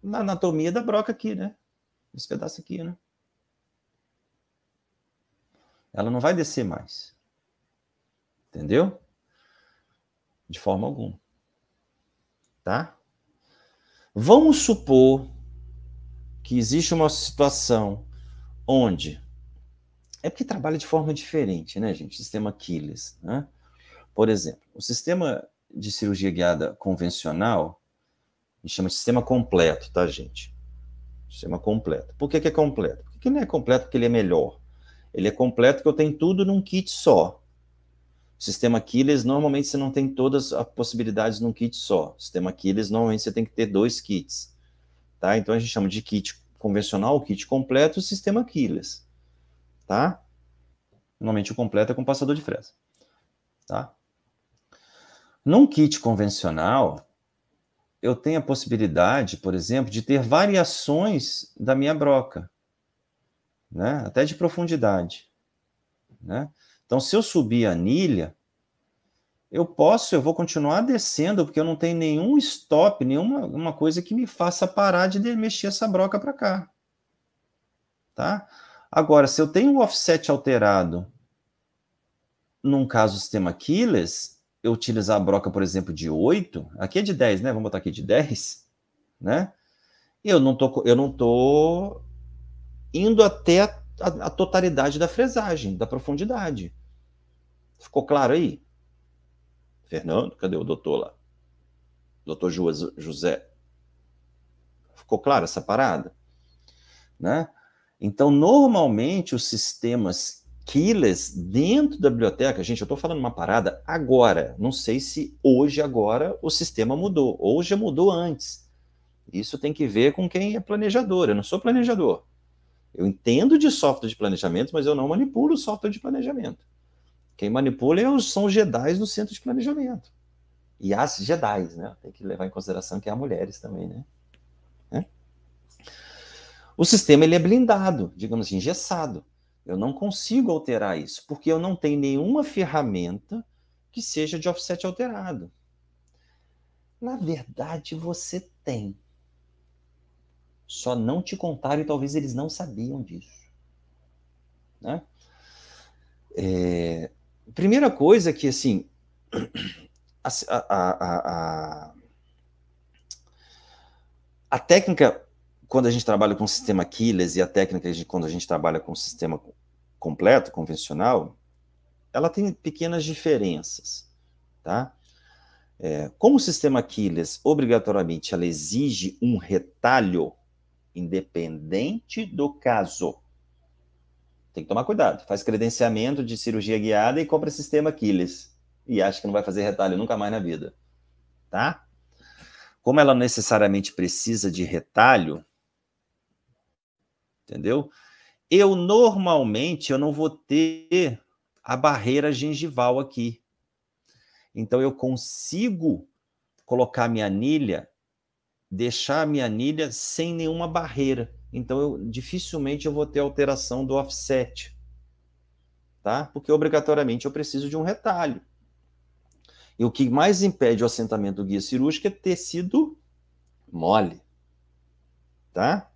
C: anatomia da broca aqui, né? Esse pedaço aqui, né? Ela não vai descer mais. Entendeu? De forma alguma. Tá? Vamos supor que existe uma situação onde... É porque trabalha de forma diferente, né, gente? Sistema keyless, né? Por exemplo, o sistema de cirurgia guiada convencional, a gente chama de sistema completo, tá, gente? Sistema completo. Por que é completo? Porque não é completo porque ele é melhor. Ele é completo porque eu tenho tudo num kit só. O sistema keyless, normalmente você não tem todas as possibilidades num kit só. O sistema keyless, normalmente você tem que ter 2 kits. Tá? Então a gente chama de kit convencional, o kit completo, e o sistema keyless. Tá? Normalmente o completo é com passador de fresa. Tá? Num kit convencional, eu tenho a possibilidade, por exemplo, de ter variações da minha broca, né? Até de profundidade, né? Então, se eu subir a anilha, eu vou continuar descendo, porque eu não tenho nenhum stop, nenhuma coisa que me faça parar de mexer essa broca para cá. Tá? Agora, se eu tenho um offset alterado, num caso do sistema keyless, eu utilizar a broca, por exemplo, de 8, aqui é de 10, né? Vamos botar aqui de 10, né? Eu não tô indo até a totalidade da fresagem, da profundidade. Ficou claro aí? Fernando, cadê o doutor lá? Doutor José. Ficou claro essa parada? Né? Então, normalmente, os sistemas keyless dentro da biblioteca, gente, eu estou falando uma parada agora, não sei se hoje, agora, o sistema mudou, ou já mudou antes. Isso tem que ver com quem é planejador, eu não sou planejador. Eu entendo de software de planejamento, mas eu não manipulo o software de planejamento. Quem manipula são os Jedis no centro de planejamento. E as Jedis, né? Tem que levar em consideração que há mulheres também, né? O sistema ele é blindado, digamos assim, engessado. Eu não consigo alterar isso, porque eu não tenho nenhuma ferramenta que seja de offset alterado. Na verdade, você tem. Só não te contaram e talvez eles não sabiam disso. Né? Primeira coisa que, assim, a técnica, quando a gente trabalha com o sistema Keyless e a técnica quando a gente trabalha com o sistema completo, convencional, ela tem pequenas diferenças, tá? Como o sistema Keyless, obrigatoriamente, ela exige um retalho independente do caso. Tem que tomar cuidado. Faz credenciamento de cirurgia guiada e compra sistema Keyless. E acha que não vai fazer retalho nunca mais na vida. Tá? Como ela necessariamente precisa de retalho, entendeu? Normalmente, eu não vou ter a barreira gengival aqui. Então, eu consigo colocar minha anilha, deixar a minha anilha sem nenhuma barreira. Então, dificilmente eu vou ter alteração do offset, tá? Porque, obrigatoriamente, eu preciso de um retalho. E o que mais impede o assentamento do guia cirúrgico é tecido mole, tá?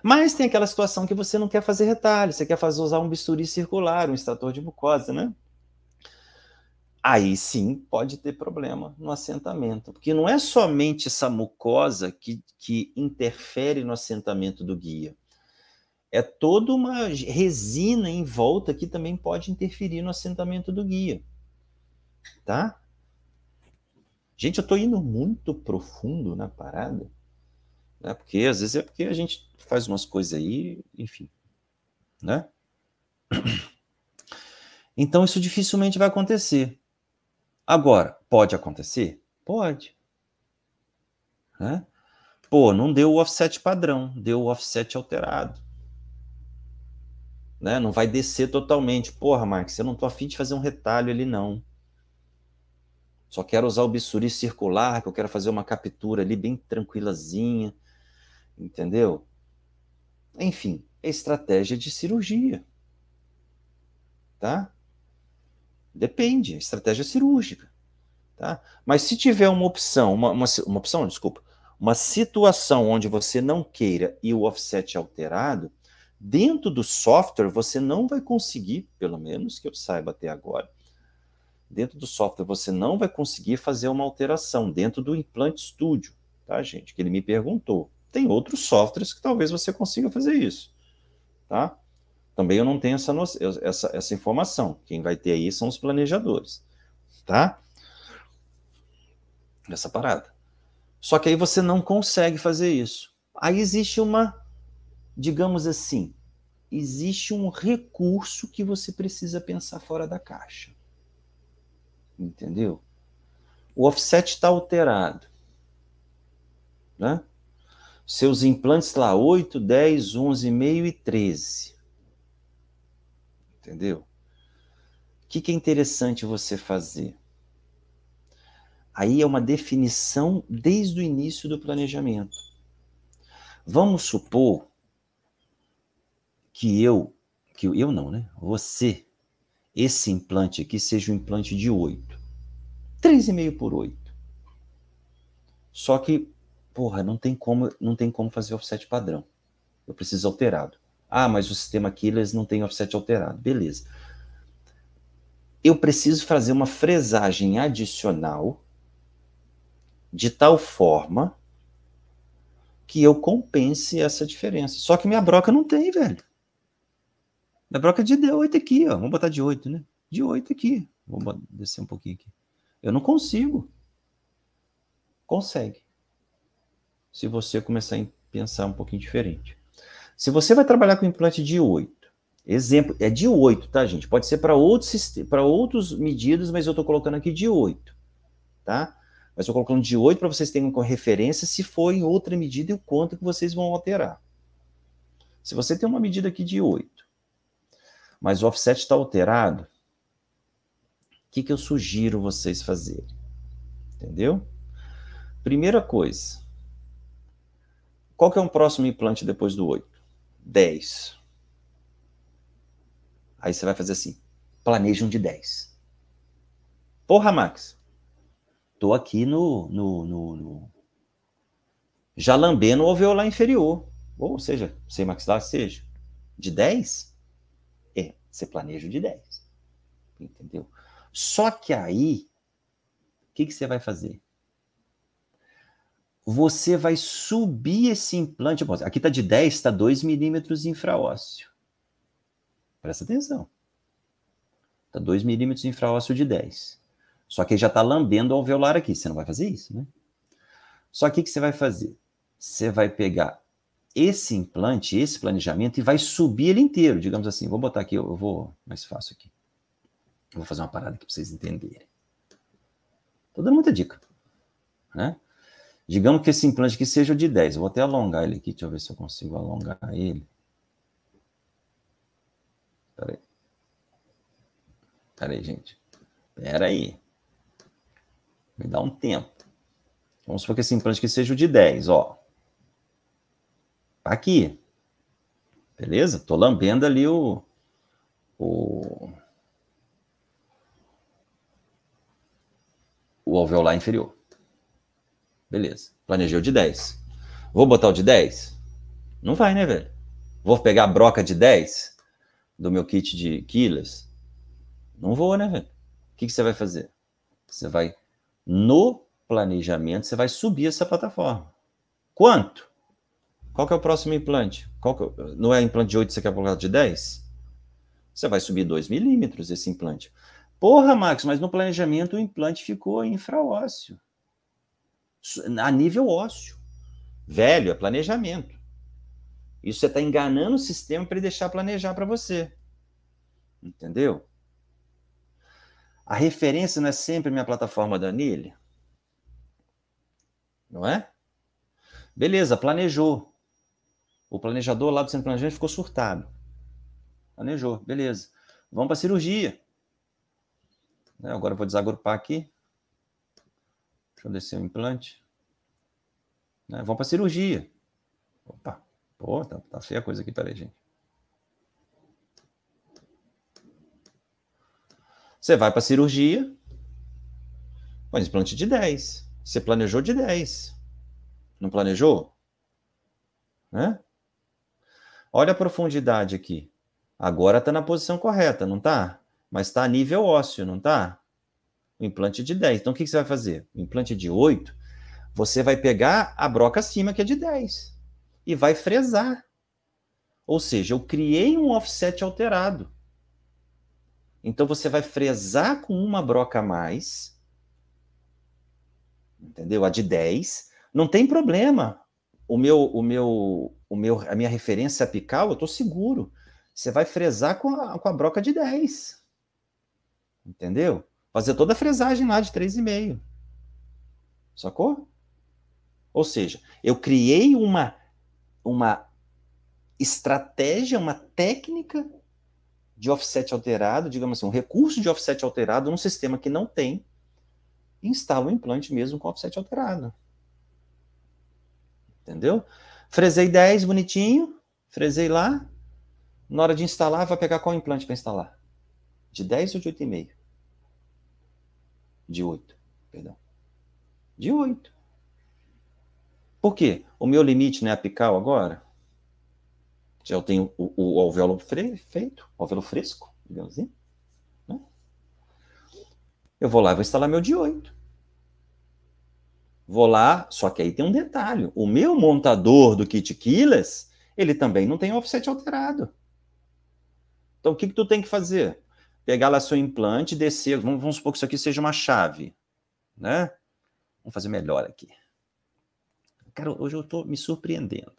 C: Mas tem aquela situação que você não quer fazer retalho, você quer usar um bisturi circular, um extrator de mucosa, né? Aí sim pode ter problema no assentamento, porque não é somente essa mucosa que interfere no assentamento do guia. É toda uma resina em volta que também pode interferir no assentamento do guia. Tá? Gente, eu estou indo muito profundo na parada, né? Porque às vezes é porque a gente faz umas coisas aí, enfim, né? Então isso dificilmente vai acontecer. Agora, pode acontecer? Pode. Né? Pô, não deu o offset padrão, deu o offset alterado. Né? Não vai descer totalmente. Porra, Marcos, eu não tô afim de fazer um retalho ali, não. Só quero usar o bisturi circular, que eu quero fazer uma captura ali bem tranquilazinha. Entendeu? Enfim, é estratégia de cirurgia. Tá? Depende, é estratégia cirúrgica. Tá? Mas se tiver uma opção, uma situação onde você não queira e o offset é alterado, dentro do software você não vai conseguir, pelo menos que eu saiba até agora, dentro do software você não vai conseguir fazer uma alteração dentro do Implant Studio, tá, gente? Que ele me perguntou. Tem outros softwares que talvez você consiga fazer isso, tá? Também eu não tenho essa informação. Quem vai ter aí são os planejadores, tá? Essa parada. Só que aí você não consegue fazer isso. Aí existe digamos assim, existe um recurso que você precisa pensar fora da caixa. Entendeu? O offset está alterado. Né? Seus implantes lá, 8, 10, 11,5 e 13. Entendeu? O que é interessante você fazer? Aí é uma definição desde o início do planejamento. Vamos supor que eu não, né? Você, esse implante aqui seja um implante de 8. 3,5 por 8. Só que, porra, não tem como fazer offset padrão. Eu preciso alterado. Ah, mas o sistema Keyless não tem offset alterado. Beleza. Eu preciso fazer uma fresagem adicional de tal forma que eu compense essa diferença. Só que minha broca não tem, velho. Minha broca é de 8 aqui, ó. Vamos botar de 8, né? De 8 aqui. Vamos descer um pouquinho aqui. Eu não consigo. Consegue. Se você começar a pensar um pouquinho diferente. Se você vai trabalhar com implante de 8, exemplo, é de 8, tá, gente? Pode ser para outros medidas, mas eu estou colocando aqui de 8, tá? Mas estou colocando de 8 para vocês terem como referência se for em outra medida e o quanto que vocês vão alterar. Se você tem uma medida aqui de 8, mas o offset está alterado, o que eu sugiro vocês fazerem? Entendeu? Primeira coisa, qual que é o próximo implante depois do 8? 10. Aí você vai fazer assim, planeja um de 10. Porra, Max, tô aqui já lambendo o alveolar inferior. Ou seja, semimaxilar seja. De 10? Você planeja o de 10. Entendeu? Só que aí, o que você vai fazer? Você vai subir esse implante. Aqui está de 10, está 2 milímetros infraósseo. Presta atenção. Está 2 milímetros infraósseo de 10. Só que já está lambendo o alveolar aqui. Você não vai fazer isso, né? Só que o que você vai fazer? Você vai pegar esse implante, esse planejamento, e vai subir ele inteiro, digamos assim. Vou botar aqui, eu vou mais fácil aqui. Eu vou fazer uma parada aqui para vocês entenderem. Estou dando muita dica, né? Digamos que esse implante aqui seja o de 10. Eu vou até alongar ele aqui. Deixa eu ver se eu consigo alongar ele. Espera aí, gente. Espera aí. Me dá um tempo. Vamos supor que esse implante aqui seja o de 10, ó. Aqui. Beleza? Tô lambendo ali o alveolar inferior. Beleza. Planejei o de 10. Vou botar o de 10? Não vai, né, velho? Vou pegar a broca de 10 do meu kit de Killers? Não vou, né, velho? O que você vai fazer? Você vai, no planejamento, você vai subir essa plataforma. Quanto? Qual que é o próximo implante? Não é implante de 8, você quer colocar de 10? Você vai subir 2 milímetros esse implante. Porra, Max, mas no planejamento o implante ficou infraósseo. A nível ósseo. Velho, é planejamento. Isso você está enganando o sistema para ele deixar planejar para você. Entendeu? A referência não é sempre minha plataforma da anilha? Não é? Beleza, planejou. O planejador lá do centro de planejamento ficou surtado. Planejou, beleza. Vamos para a cirurgia. Agora eu vou desagrupar aqui. Deixa eu descer o implante. Vamos para a cirurgia. Opa, pô, tá feia a coisa aqui, peraí, gente. Você vai para a cirurgia, põe implante de 10. Você planejou de 10. Não planejou? Né? Olha a profundidade aqui. Agora está na posição correta, não está? Mas está a nível ósseo, não está? O implante de 10. Então, o que você vai fazer? O implante de 8, você vai pegar a broca acima, que é de 10, e vai fresar. Ou seja, eu criei um offset alterado. Então, você vai fresar com uma broca a mais, entendeu? A de 10. Não tem problema. A minha referência apical, eu estou seguro. Você vai fresar com a broca de 10. Entendeu? Fazer toda a fresagem lá de 3,5. Sacou? Ou seja, eu criei uma estratégia, uma técnica de offset alterado, digamos assim, um recurso de offset alterado num sistema que não tem, e instalo o implante mesmo com offset alterado. Entendeu? Fresei 10, bonitinho, fresei lá. Na hora de instalar, vai pegar qual implante para instalar? De 10 ou de 8,5? De 8, perdão. De 8. Por quê? O meu limite não é apical agora? Já eu tenho o alvéolo feito, o alvéolo fresco, digamos assim. Né? Eu vou lá e vou instalar meu de 8. Vou lá, só que aí tem um detalhe. O meu montador do kit Killers, ele também não tem offset alterado. Então, o que tu tem que fazer? Pegar lá seu implante, descer, vamos supor que isso aqui seja uma chave, né? Vamos fazer melhor aqui. Cara, hoje eu estou me surpreendendo.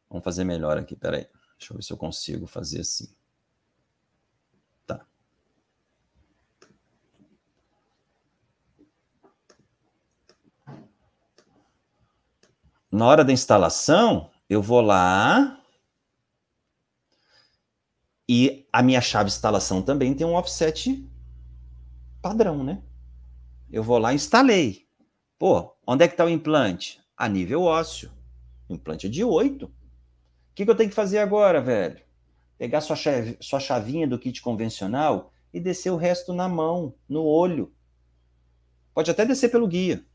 C: Vamos fazer melhor aqui, peraí. Deixa eu ver se eu consigo fazer assim. Tá. Na hora da instalação, eu vou lá e a minha chave de instalação também tem um offset padrão, né? Eu vou lá e instalei. Pô, onde é que está o implante? A nível ósseo. O implante é de 8. O que eu tenho que fazer agora, velho? Pegar sua chavinha do kit convencional e descer o resto na mão, no olho. Pode até descer pelo guia.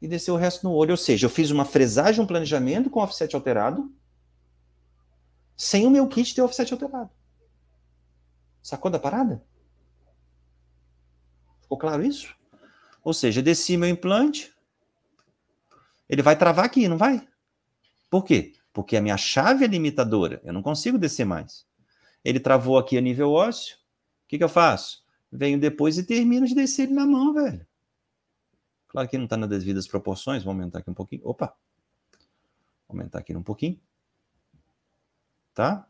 C: E descer o resto no olho. Ou seja, eu fiz uma fresagem, um planejamento com offset alterado, sem o meu kit ter offset alterado. Sacou da parada? Ficou claro isso? Ou seja, desci meu implante, ele vai travar aqui, não vai? Por quê? Porque a minha chave é limitadora, eu não consigo descer mais. Ele travou aqui a nível ósseo, o que eu faço? Venho depois e termino de descer ele na mão, velho. Claro que não está nas devidas proporções, vou aumentar aqui um pouquinho. Opa! Vou aumentar aqui um pouquinho. Tá?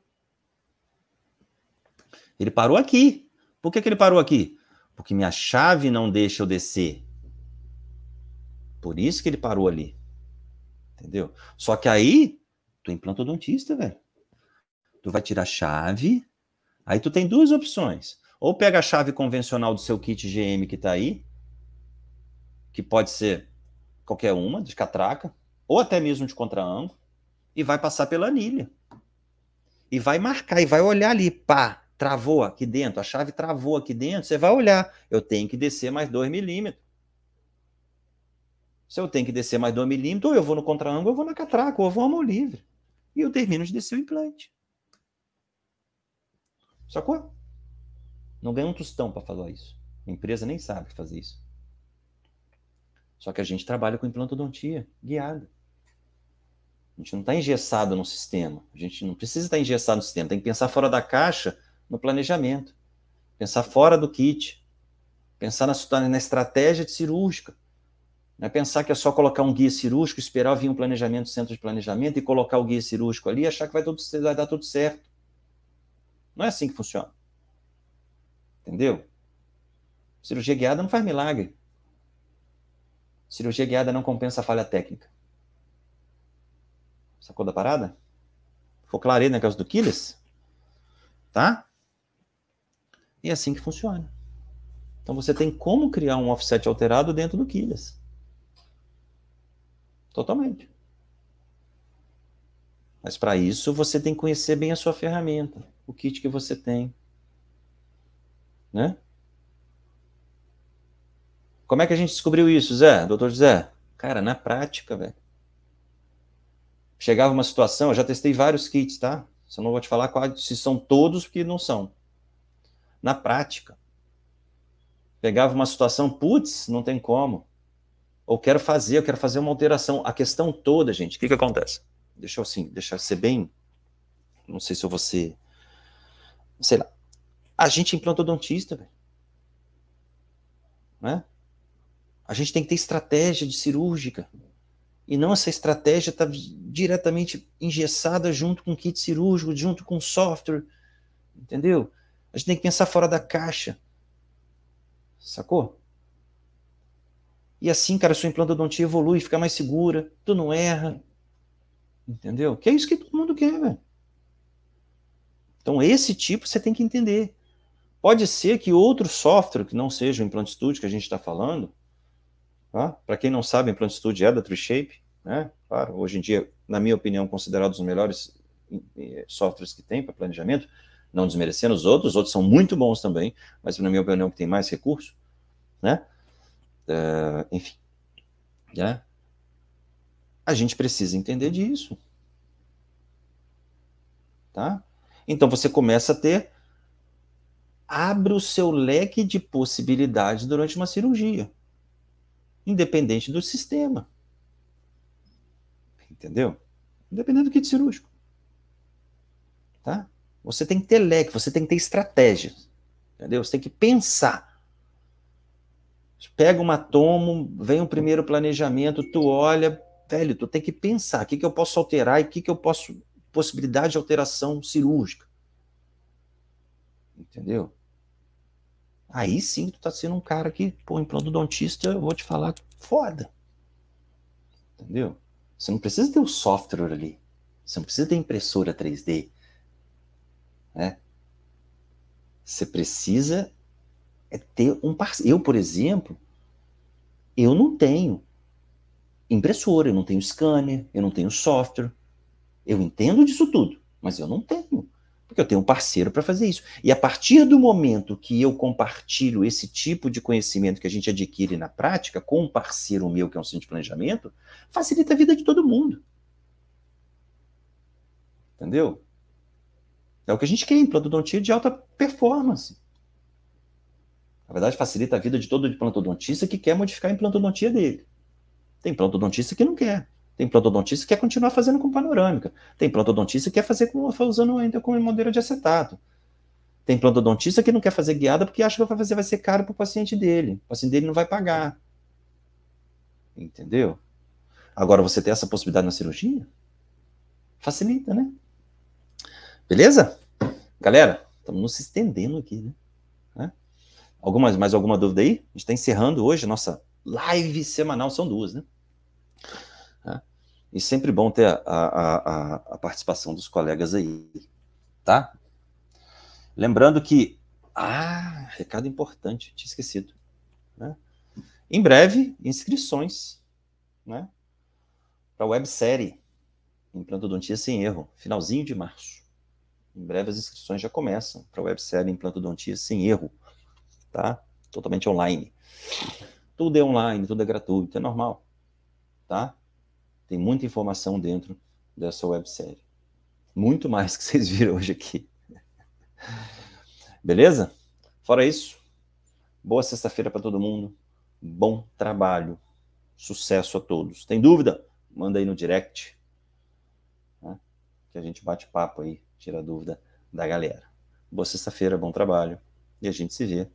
C: Ele parou aqui. Por que ele parou aqui? Porque minha chave não deixa eu descer. Por isso que ele parou ali. Entendeu? Só que aí, tu é implantodontista, velho. Tu vai tirar a chave, aí tu tem duas opções. Ou pega a chave convencional do seu kit GM que tá aí, que pode ser qualquer uma, de catraca, ou até mesmo de contra-ângulo, e vai passar pela anilha. E vai marcar, e vai olhar ali, pá, travou aqui dentro, a chave travou aqui dentro, você vai olhar, eu tenho que descer mais 2 milímetros. Se eu tenho que descer mais 2 milímetros, ou eu vou no contra-ângulo, ou eu vou na catraca, ou eu vou à mão livre. E eu termino de descer o implante. Sacou? Não ganha um tostão para falar isso. A empresa nem sabe fazer isso. Só que a gente trabalha com implantodontia guiada. A gente não está engessado no sistema. A gente não precisa estar engessado no sistema. Tem que pensar fora da caixa no planejamento. Pensar fora do kit. Pensar na estratégia de cirúrgica. Não é pensar que é só colocar um guia cirúrgico, esperar vir um planejamento, centro de planejamento, e colocar o guia cirúrgico ali e achar que vai dar tudo certo. Não é assim que funciona. Entendeu? Cirurgia guiada não faz milagre. Cirurgia guiada não compensa a falha técnica. Sacou da parada? Ficou claro aí no negócio do Quiles? Tá? E é assim que funciona. Então você tem como criar um offset alterado dentro do Quiles. Totalmente. Mas para isso você tem que conhecer bem a sua ferramenta, o kit que você tem. Né? Como é que a gente descobriu isso, Zé? Doutor José? Cara, na prática, velho. Chegava uma situação, eu já testei vários kits, tá? Só não vou te falar se são todos, porque não são. Na prática. Pegava uma situação, putz, não tem como. Ou eu quero fazer uma alteração. A questão toda, gente, o que acontece? Deixa eu ser bem, não sei se eu vou ser, sei lá. A gente é implantodontista, velho. Né? A gente tem que ter estratégia de cirúrgica. E não essa estratégia está diretamente engessada junto com o kit cirúrgico, junto com o software. Entendeu? A gente tem que pensar fora da caixa. Sacou? E assim, cara, sua implantodontia evolui, fica mais segura, tu não erra. Entendeu? Que é isso que todo mundo quer, velho. Então, esse tipo você tem que entender. Pode ser que outro software, que não seja o Implant Studio que a gente está falando, tá? Para quem não sabe, o Implant Studio é da TreeShape, né? Claro, hoje em dia, na minha opinião, considerado um dos melhores softwares que tem para planejamento, não desmerecendo os outros são muito bons também, mas na minha opinião que tem mais recursos, né? Enfim, né? A gente precisa entender disso, tá? Então você começa a ter, abre o seu leque de possibilidades durante uma cirurgia, independente do sistema, entendeu? Independente do kit cirúrgico, tá? Você tem que ter leque, você tem que ter estratégias, entendeu? Você tem que pensar. Pega uma tomo, vem um primeiro planejamento, tu olha, velho, tu tem que pensar, o que eu posso alterar e o que eu posso, possibilidade de alteração cirúrgica. Entendeu? Aí sim tu tá sendo um cara que, pô, implantodontista, eu vou te falar, foda. Entendeu? Você não precisa ter o software ali. Você não precisa ter impressora 3D. Né? Você precisa ter um parceiro. Eu, por exemplo, eu não tenho impressora, eu não tenho scanner, eu não tenho software. Eu entendo disso tudo, mas eu não tenho. Porque eu tenho um parceiro para fazer isso. E a partir do momento que eu compartilho esse tipo de conhecimento que a gente adquire na prática com um parceiro meu, que é um centro de planejamento, facilita a vida de todo mundo. Entendeu? É o que a gente quer, implantodontia de alta performance. Na verdade, facilita a vida de todo implantodontista que quer modificar a implantodontia dele. Tem implantodontista que não quer. Tem implantodontista que quer continuar fazendo com panorâmica. Tem implantodontista que quer fazer usando ainda com madeira de acetato. Tem implantodontista que não quer fazer guiada porque acha que vai ser caro para o paciente dele. O paciente dele não vai pagar. Entendeu? Agora, você ter essa possibilidade na cirurgia, facilita, né? Beleza? Galera, estamos nos estendendo aqui, né? Mais alguma dúvida aí? A gente está encerrando hoje a nossa live semanal, são 2, né? E sempre bom ter a participação dos colegas aí, tá? Lembrando que... recado importante, tinha esquecido. Né? Em breve, inscrições, né? Para a websérie Implantodontia Sem Erro, finalzinho de março. Em breve as inscrições já começam para a websérie Implantodontia Sem Erro, tá? Totalmente online. Tudo é online, tudo é gratuito, é normal, tá? Tem muita informação dentro dessa websérie. Muito mais que vocês viram hoje aqui. Beleza? Fora isso, boa sexta-feira para todo mundo. Bom trabalho. Sucesso a todos. Tem dúvida? Manda aí no direct. Né? Que a gente bate papo aí, tira a dúvida da galera. Boa sexta-feira, bom trabalho. E a gente se vê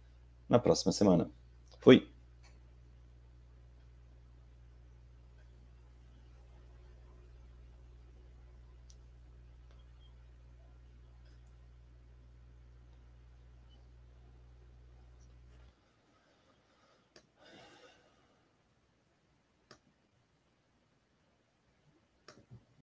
C: na próxima semana. Fui!